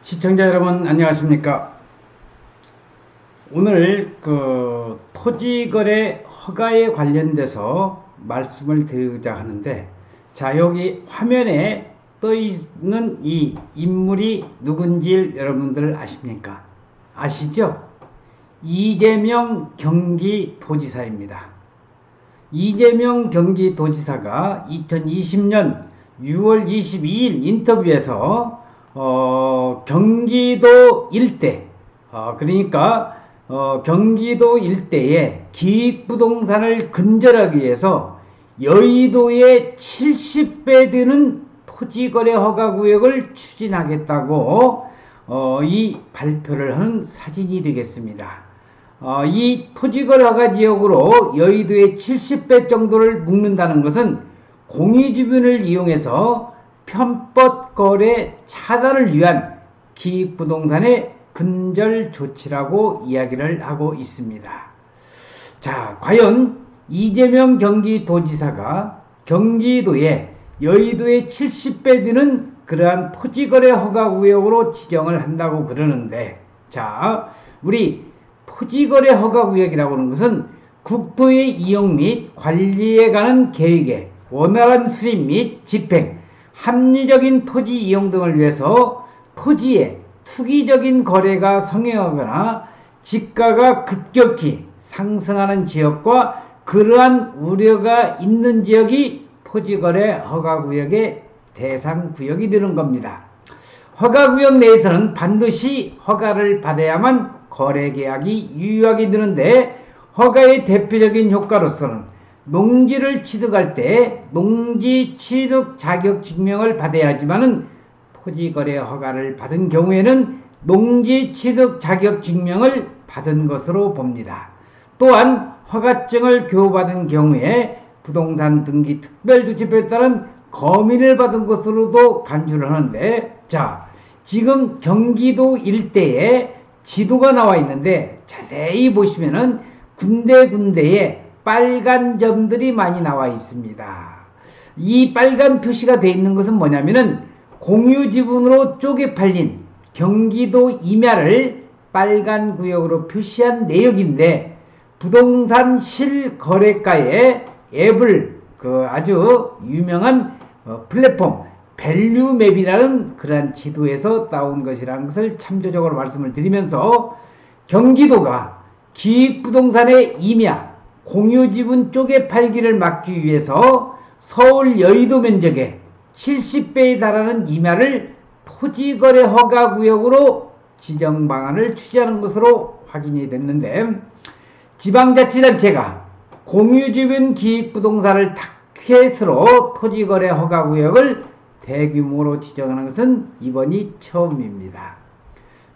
시청자 여러분 안녕하십니까. 오늘 토지거래 허가에 관련돼서 말씀을 드리고자 하는데, 자, 여기 화면에 떠 있는 이 인물이 누군지 여러분들 아십니까? 아시죠? 이재명 경기도지사입니다. 이재명 경기도지사가 2020년 6월 22일 인터뷰에서 경기도 일대, 경기도 일대에 기획부동산을 근절하기 위해서 여의도의 70배 되는 토지거래 허가구역을 추진하겠다고 이 발표를 하는 사진이 되겠습니다. 이 토지거래 허가 지역으로 여의도의 70배 정도를 묶는다는 것은 공유주변을 이용해서 편법 거래 차단을 위한 기획부동산의 근절 조치라고 이야기를 하고 있습니다. 자, 과연 이재명 경기도지사가 경기도에 여의도의 70배 되는 그러한 토지거래 허가구역으로 지정을 한다고 그러는데, 자, 우리 토지거래 허가구역이라고 하는 것은 국토의 이용 및 관리에 관한 계획의 원활한 수립 및 집행, 합리적인 토지 이용 등을 위해서 토지의 투기적인 거래가 성행하거나 지가가 급격히 상승하는 지역과 그러한 우려가 있는 지역이 토지거래 허가구역의 대상 구역이 되는 겁니다. 허가구역 내에서는 반드시 허가를 받아야만 거래계약이 유효하게 되는데, 허가의 대표적인 효과로서는 농지를 취득할 때 농지 취득 자격 증명을 받아야 하지만은 토지거래 허가를 받은 경우에는 농지 취득 자격 증명을 받은 것으로 봅니다. 또한 허가증을 교부받은 경우에 부동산 등기 특별조치법에 따른 검인을 받은 것으로도 간주를 하는데, 자, 지금 경기도 일대에 지도가 나와 있는데 자세히 보시면은 군데군데에 빨간 점들이 많이 나와 있습니다. 이 빨간 표시가 되어 있는 것은 뭐냐면은 공유지분으로 쪼개 팔린 경기도 임야를 빨간 구역으로 표시한 내역인데, 부동산 실거래가의 앱을 아주 유명한 플랫폼 밸류맵이라는 그러한 지도에서 따온 것이라는 것을 참조적으로 말씀을 드리면서, 경기도가 기획부동산의 임야 공유지분 쪼개 팔기를 막기 위해서 서울 여의도 면적의 70배에 달하는 임야를 토지거래 허가구역으로 지정 방안을 취재하는 것으로 확인이 됐는데, 지방자치단체가 공유지분 기획부동산을 타켓으로 토지거래 허가구역을 대규모로 지정하는 것은 이번이 처음입니다.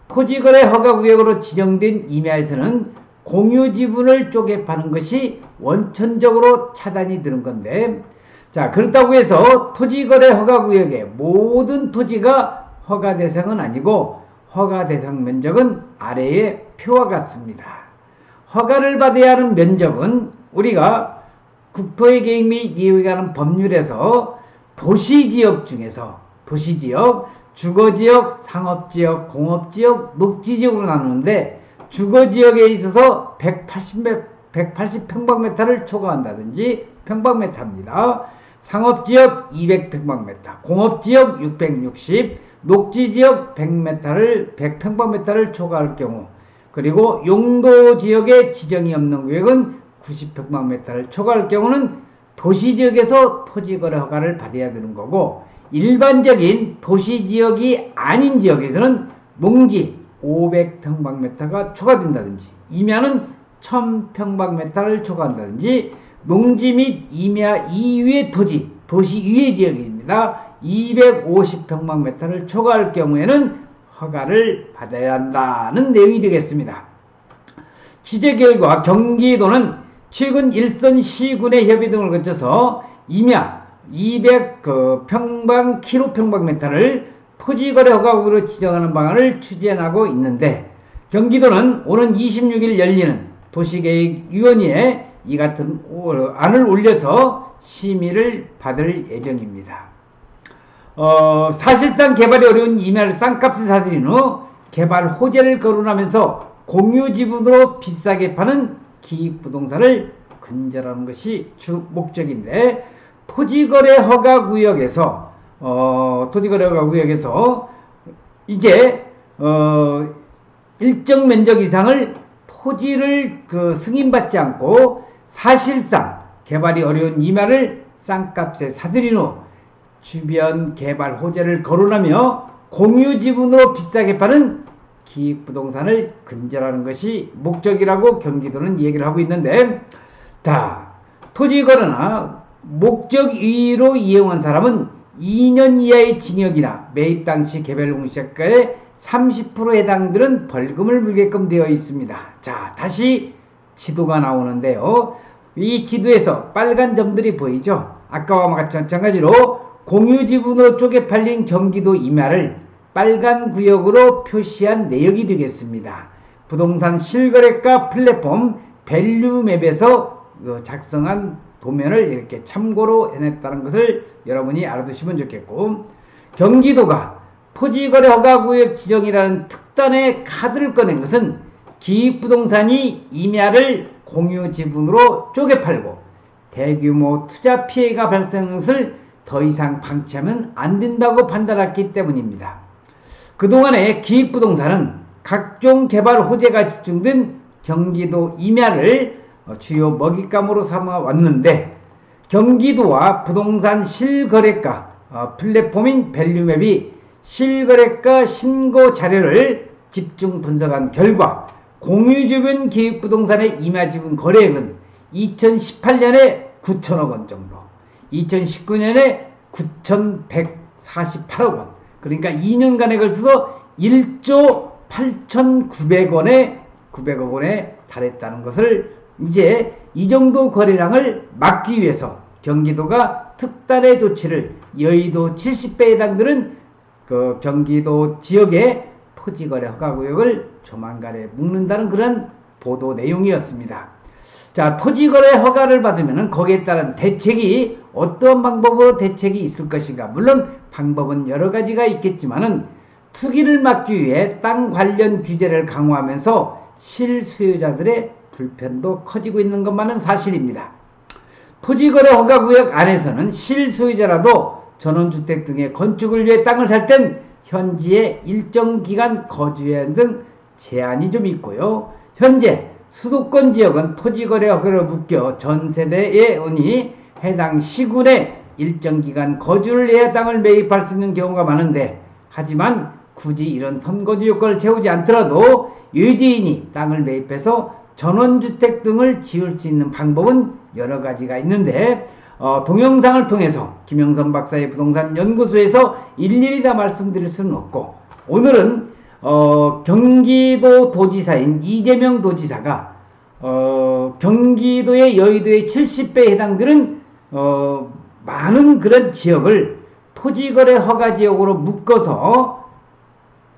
토지거래 허가구역으로 지정된 임야에서는 공유지분을 쪼개 파는 것이 원천적으로 차단이 되는 건데, 자, 그렇다고 해서 토지거래 허가구역의 모든 토지가 허가 대상은 아니고 허가 대상 면적은 아래의 표와 같습니다. 허가를 받아야 하는 면적은 우리가 국토의 계획 및 이용에 관한 법률에서 도시지역 중에서 도시지역, 주거지역, 상업지역, 공업지역, 녹지지역으로 나누는데, 주거지역에 있어서 180평방미터를 초과한다든지 평방미터입니다. 상업지역 200평방미터, 공업지역 660, 녹지지역 100평방미터를 초과할 경우, 그리고 용도지역에 지정이 없는 구역은 90평방미터를 초과할 경우는 도시지역에서 토지거래 허가를 받아야 되는 거고, 일반적인 도시지역이 아닌 지역에서는 농지 500평방미터가 초과된다든지, 임야는 1000평방미터를 초과한다든지, 농지 및 임야 이외의 토지, 도시 이외 지역입니다. 250평방미터를 초과할 경우에는 허가를 받아야 한다는 내용이 되겠습니다. 취재 결과 경기도는 최근 일선 시군의 협의 등을 거쳐서 임야 200평방미터를 토지거래 허가구역으로 지정하는 방안을 추진하고 있는데, 경기도는 오는 26일 열리는 도시계획위원회에 이 같은 안을 올려서 심의를 받을 예정입니다. 사실상 개발이 어려운 임야를 싼값에 사들인 후 개발 호재를 거론하면서 공유 지분으로 비싸게 파는 기익부동산을 근절하는 것이 주 목적인데, 토지거래 허가 구역에서 이제 일정 면적 이상을 토지를 승인받지 않고 사실상 개발이 어려운 임야를 싼값에 사들인 후 주변 개발 호재를 거론하며 공유 지분으로 비싸게 파는 기익부동산을 근절하는 것이 목적이라고 경기도는 얘기를 하고 있는데, 토지거래나 목적 이유로 이용한 사람은 2년 이하의 징역이나 매입 당시 개별 공시가의 30% 해당되는 벌금을 물게끔 되어 있습니다. 자, 다시 지도가 나오는데요. 이 지도에서 빨간 점들이 보이죠? 아까와 마찬가지로 공유 지분으로 쪼개 팔린 경기도 임야를 빨간 구역으로 표시한 내역이 되겠습니다. 부동산 실거래가 플랫폼 밸류맵에서 작성한 도면을 이렇게 참고로 해냈다는 것을 여러분이 알아두시면 좋겠고, 경기도가 토지거래 허가구역 지정이라는 특단의 카드를 꺼낸 것은 기익부동산이 임야를 공유 지분으로 쪼개 팔고 대규모 투자 피해가 발생하는 것을 더 이상 방치하면 안 된다고 판단했기 때문입니다. 그동안에 기익부동산은 각종 개발 호재가 집중된 경기도 임야를 주요 먹잇감으로 삼아왔는데, 경기도와 부동산 실거래가 플랫폼인 밸류맵이 실거래가 신고 자료를 집중 분석한 결과 공유주변 기익부동산의 임야지분 거래액은 2018년에 9천억 원 정도, 2019년에 9,148억 원, 그러니까 2년간에 걸쳐서 1조 8,900억 원에 달했다는 것을, 이제 이 정도 거래량을 막기 위해서 경기도가 특단의 조치를 여의도 70배에 해당되는 경기도 지역의 토지거래 허가구역을 조만간에 묶는다는 그런 보도 내용이었습니다. 자, 토지거래 허가를 받으면 거기에 따른 대책이 어떤 방법으로 대책이 있을 것인가. 물론 방법은 여러 가지가 있겠지만은 투기를 막기 위해 땅 관련 규제를 강화하면서 실수요자들의 불편도 커지고 있는 것만은 사실입니다. 토지거래 허가구역 안에서는 실소유자라도 전원주택 등의 건축을 위해 땅을 살 땐 현지에 일정 기간 거주해야 하는 등 제한이 좀 있고요. 현재 수도권 지역은 토지거래 허가를 묶여 전 세대에 오니 해당 시군에 일정 기간 거주를 해야 땅을 매입할 수 있는 경우가 많은데, 하지만 굳이 이런 선거주 요건을 채우지 않더라도 유지인이 땅을 매입해서 전원주택 등을 지을 수 있는 방법은 여러 가지가 있는데, 동영상을 통해서 김영선 박사의 부동산 연구소에서 일일이 다 말씀드릴 수는 없고, 오늘은 경기도 도지사인 이재명 도지사가 경기도의 여의도의 70배에 해당되는 많은 그런 지역을 토지거래 허가 지역으로 묶어서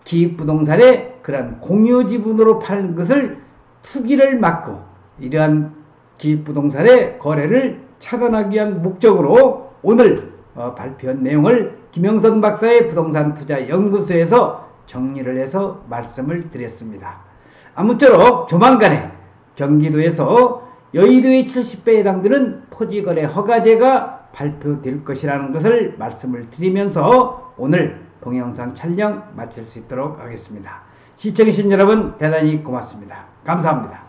기익부동산의 그런 공유지분으로 파는 것을 투기를 막고 이러한 기익부동산의 거래를 차단하기 위한 목적으로 오늘 발표한 내용을 김영선 박사의 부동산 투자 연구소에서 정리를 해서 말씀을 드렸습니다. 아무쪼록 조만간에 경기도에서 여의도의 70배에 해당되는 토지거래 허가제가 발표될 것이라는 것을 말씀을 드리면서 오늘 동영상 촬영 마칠 수 있도록 하겠습니다. 시청해주신 여러분 대단히 고맙습니다. 감사합니다.